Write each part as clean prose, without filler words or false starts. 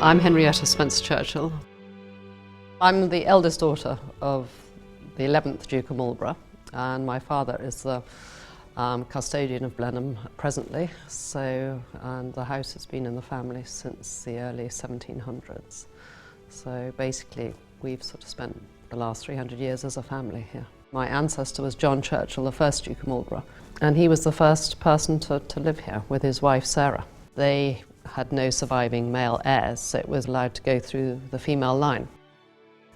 I'm Henrietta Spencer-Churchill. I'm the eldest daughter of the 11th Duke of Marlborough, and my father is the custodian of Blenheim presently, and the house has been in the family since the early 1700s. So basically we've sort of spent the last 300 years as a family here. My ancestor was John Churchill, the 1st Duke of Marlborough, and he was the first person to live here with his wife Sarah. They had no surviving male heirs, so it was allowed to go through the female line.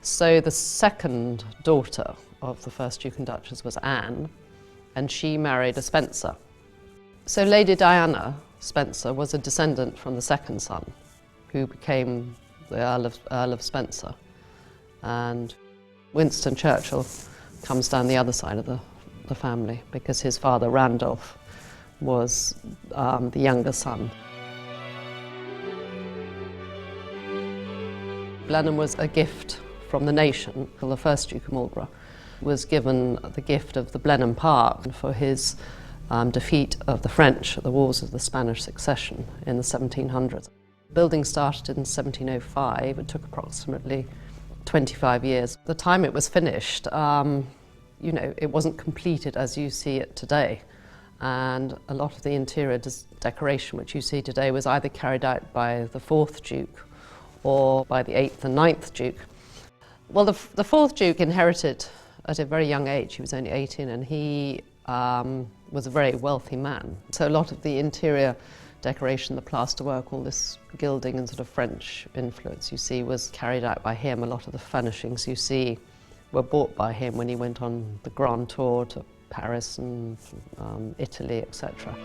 So the second daughter of the 1st Duke and Duchess was Anne, and she married a Spencer. So Lady Diana Spencer was a descendant from the second son, who became the Earl of Spencer. And Winston Churchill comes down the other side of the family because his father, Randolph, was the younger son. Blenheim was a gift from the nation. The 1st Duke of Marlborough was given the gift of the Blenheim Park for his defeat of the French at the Wars of the Spanish Succession in the 1700s. The building started in 1705. It took approximately 25 years. The time it was finished, it wasn't completed as you see it today. And a lot of the interior decoration which you see today was either carried out by the 4th Duke or by the 8th and 9th Duke. Well, the 4th Duke inherited at a very young age. He was only 18, and he was a very wealthy man. So a lot of the interior decoration, the plasterwork, all this gilding and sort of French influence you see was carried out by him. A lot of the furnishings you see were bought by him when he went on the Grand Tour to Paris and Italy, etc.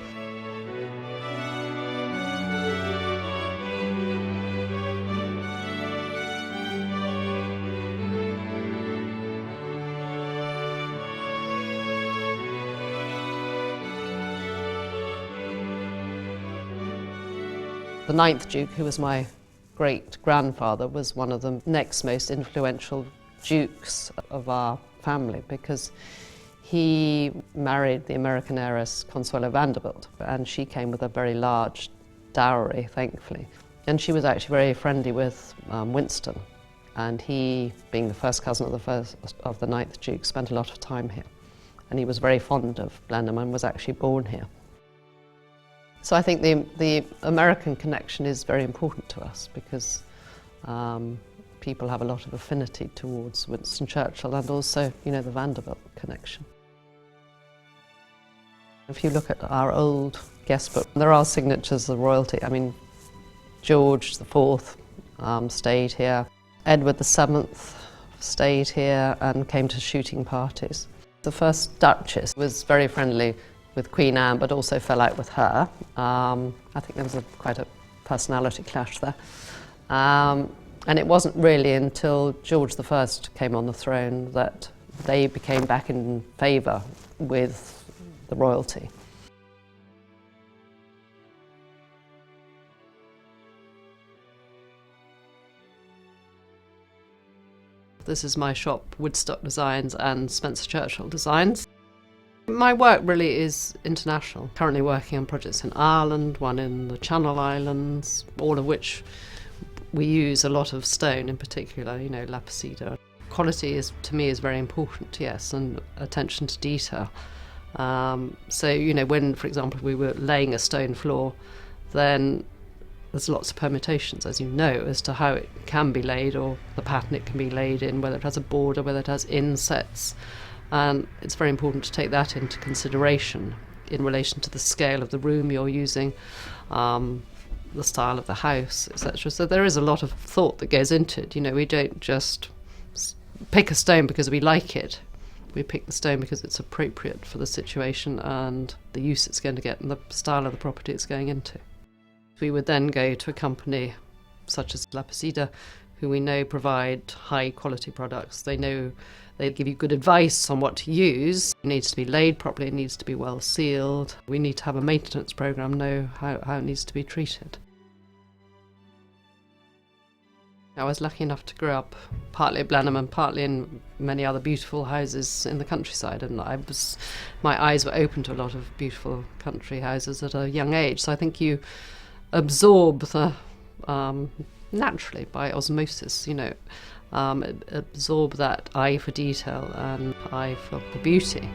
The 9th Duke, who was my great-grandfather, was one of the next most influential dukes of our family because he married the American heiress Consuelo Vanderbilt, and she came with a very large dowry, thankfully. And she was actually very friendly with Winston, and he, being the first cousin of the 9th Duke, spent a lot of time here. And he was very fond of Blenheim and was actually born here. So I think the American connection is very important to us because people have a lot of affinity towards Winston Churchill and also, the Vanderbilt connection. If you look at our old guest book, there are signatures of royalty. I mean, George IV stayed here, Edward VII stayed here and came to shooting parties. The 1st Duchess was very friendly with Queen Anne, but also fell out with her. I think there was quite a personality clash there. And it wasn't really until George I came on the throne that they became back in favour with the royalty. This is my shop, Woodstock Designs and Spencer-Churchill Designs. My work really is international. Currently working on projects in Ireland, one in the Channel Islands, all of which we use a lot of stone in particular, Lapicida. Quality to me is very important, yes, and attention to detail. So, when, for example, we were laying a stone floor, then there's lots of permutations, as you know, as to how it can be laid or the pattern it can be laid in, whether it has a border, whether it has insets. And it's very important to take that into consideration in relation to the scale of the room you're using, the style of the house, etc. So there is a lot of thought that goes into it. We don't just pick a stone because we like it. We pick the stone because it's appropriate for the situation and the use it's going to get and the style of the property it's going into. We would then go to a company such as Lapicida, who we know provide high quality products. They give you good advice on what to use. It needs to be laid properly, it needs to be well sealed. We need to have a maintenance programme, know how it needs to be treated. I was lucky enough to grow up partly at Blenheim and partly in many other beautiful houses in the countryside, and my eyes were open to a lot of beautiful country houses at a young age. So I think you absorb the naturally by osmosis, absorb that eye for detail and eye for beauty.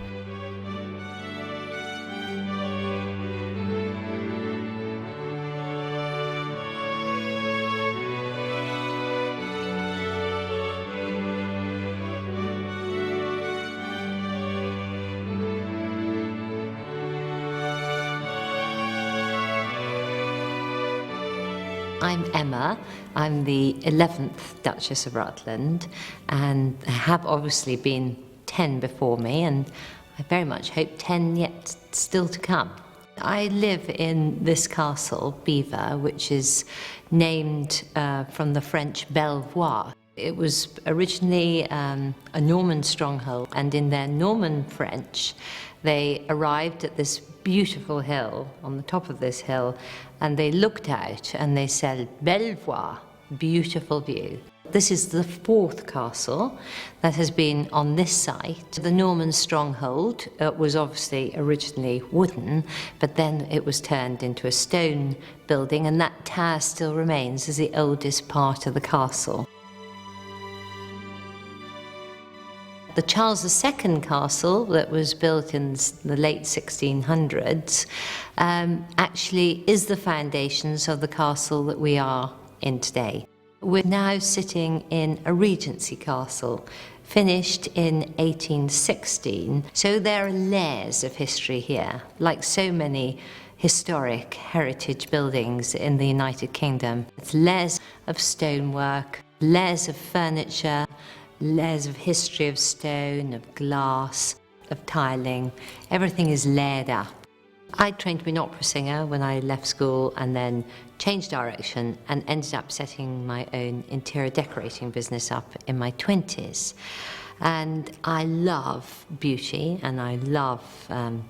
I'm Emma. I'm the 11th Duchess of Rutland, and there have obviously been 10 before me, and I very much hope 10 yet still to come. I live in this castle, Belvoir, which is named from the French Belvoir. It was originally a Norman stronghold, and in their Norman French, they arrived at this beautiful hill, on the top of this hill, and they looked out and they said, Belvoir, beautiful view. This is the 4th castle that has been on this site. The Norman stronghold was obviously originally wooden, but then it was turned into a stone building, and that tower still remains as the oldest part of the castle. The Charles II castle that was built in the late 1600s actually is the foundations of the castle that we are in today. We're now sitting in a Regency castle, finished in 1816. So there are layers of history here, like so many historic heritage buildings in the United Kingdom. It's layers of stonework, layers of furniture, layers of history of stone, of glass, of tiling. Everything is layered up. I trained to be an opera singer when I left school, and then changed direction and ended up setting my own interior decorating business up in my 20s. And I love beauty and I love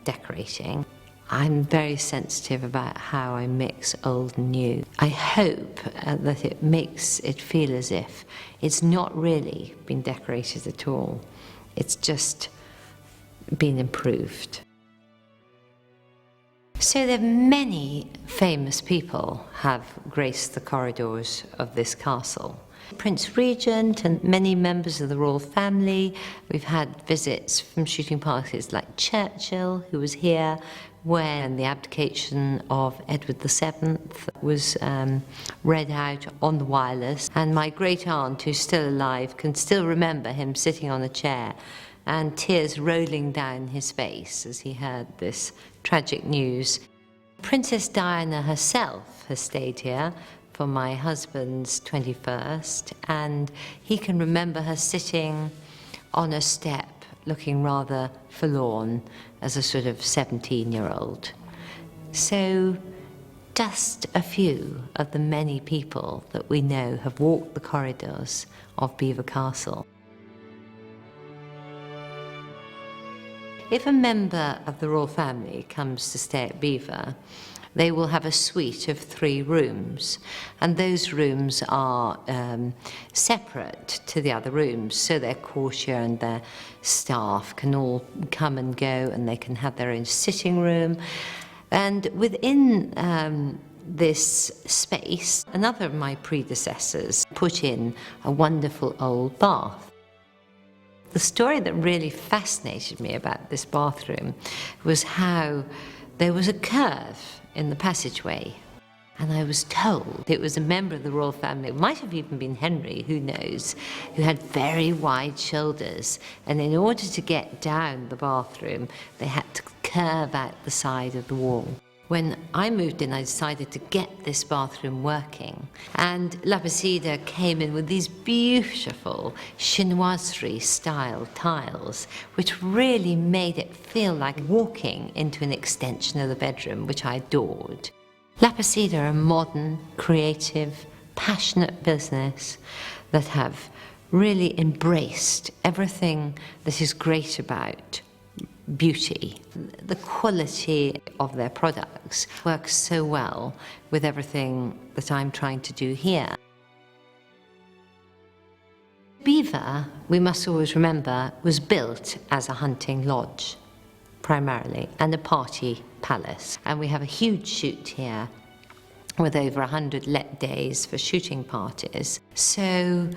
decorating. I'm very sensitive about how I mix old and new. I hope that it makes it feel as if it's not really been decorated at all. It's just been improved. So there are many famous people have graced the corridors of this castle. Prince Regent and many members of the royal family. We've had visits from shooting parties like Churchill, who was here when the abdication of Edward VII was read out on the wireless. And my great aunt, who's still alive, can still remember him sitting on a chair and tears rolling down his face as he heard this tragic news. Princess Diana herself has stayed here for my husband's 21st, and he can remember her sitting on a step looking rather forlorn as a sort of 17-year-old. So just a few of the many people that we know have walked the corridors of Belvoir Castle. If a member of the royal family comes to stay at Belvoir, they will have a suite of 3 rooms, and those rooms are separate to the other rooms, so their courtier and their staff can all come and go, and they can have their own sitting room. And within this space, another of my predecessors put in a wonderful old bath. The story that really fascinated me about this bathroom was how there was a curve in the passageway, and I was told it was a member of the royal family, it might have even been Henry, who knows, who had very wide shoulders, and in order to get down the bathroom they had to curve out the side of the wall. When I moved in, I decided to get this bathroom working, and Lapicida came in with these beautiful chinoiserie-style tiles, which really made it feel like walking into an extension of the bedroom, which I adored. Lapicida are a modern, creative, passionate business that have really embraced everything that is great about beauty. The quality of their products works so well with everything that I'm trying to do here. Belvoir, we must always remember, was built as a hunting lodge, primarily, and a party palace. And we have a huge shoot here with over 100 let days for shooting parties. So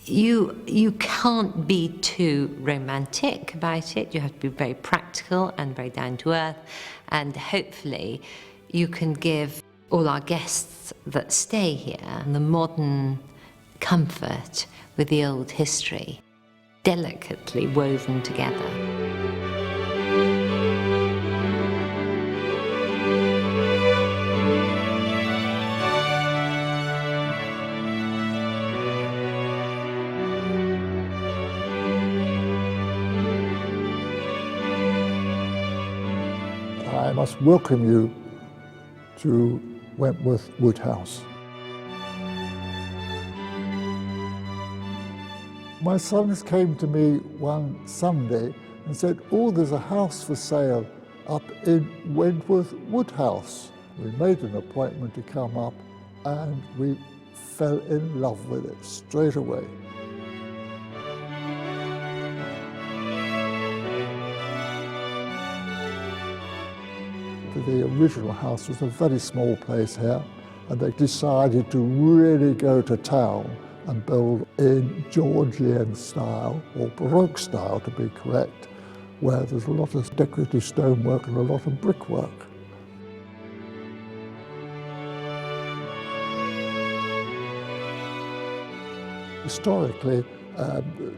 you can't be too romantic about it. You have to be very practical and very down to earth, and hopefully you can give all our guests that stay here the modern comfort with the old history, delicately woven together. I must welcome you to Wentworth Woodhouse. My sons came to me one Sunday and said, "Oh, there's a house for sale up in Wentworth Woodhouse." We made an appointment to come up and we fell in love with it straight away. The original house was a very small place here, and they decided to really go to town and build in Georgian style, or Baroque style to be correct, where there's a lot of decorative stonework and a lot of brickwork. Historically,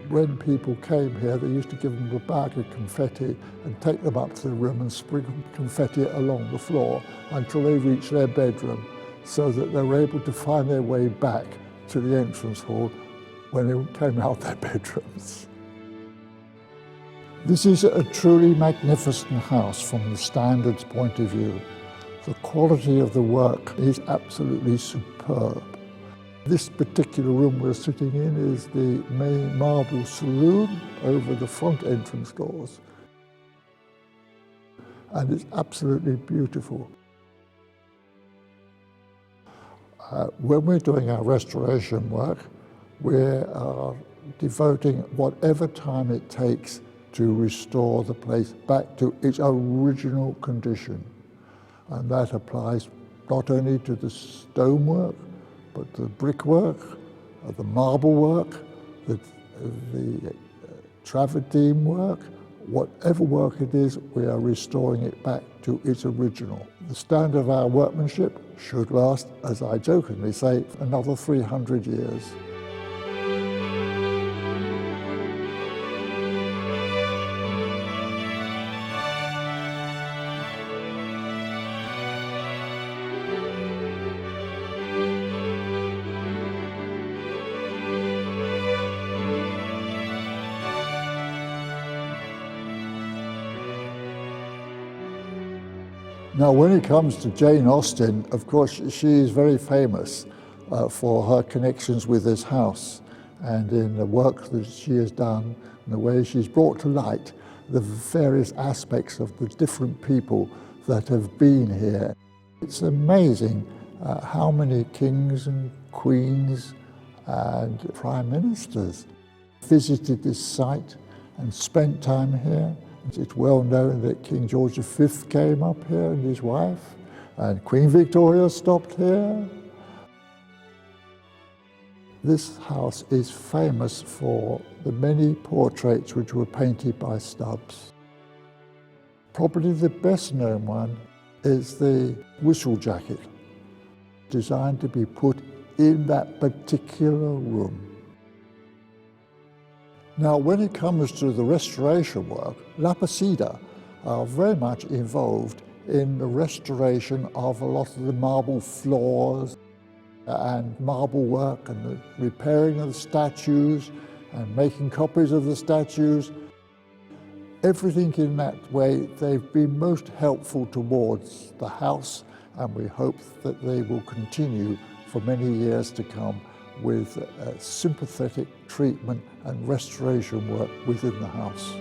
when people came here, they used to give them a bag of confetti and take them up to the room and sprinkle confetti along the floor until they reached their bedroom, so that they were able to find their way back to the entrance hall when they came out their bedrooms. This is a truly magnificent house from the standards point of view. The quality of the work is absolutely superb. This particular room we're sitting in is the main marble saloon over the front entrance doors. And it's absolutely beautiful. When we're doing our restoration work, we are devoting whatever time it takes to restore the place back to its original condition. And that applies not only to the stonework, but the brickwork, the marble work, the travertine work, whatever work it is, we are restoring it back to its original. The standard of our workmanship should last, as I jokingly say, another 300 years. Now, when it comes to Jane Austen, of course, she is very famous for her connections with this house, and in the work that she has done and the way she's brought to light the various aspects of the different people that have been here. It's amazing how many kings and queens and prime ministers visited this site and spent time here. It's well known that King George V came up here and his wife, and Queen Victoria stopped here. This house is famous for the many portraits which were painted by Stubbs. Probably the best known one is the whistle jacket, designed to be put in that particular room. Now, when it comes to the restoration work, Lapicida are very much involved in the restoration of a lot of the marble floors and marble work and the repairing of the statues and making copies of the statues. Everything in that way, they've been most helpful towards the house, and we hope that they will continue for many years to come with sympathetic treatment and restoration work within the house.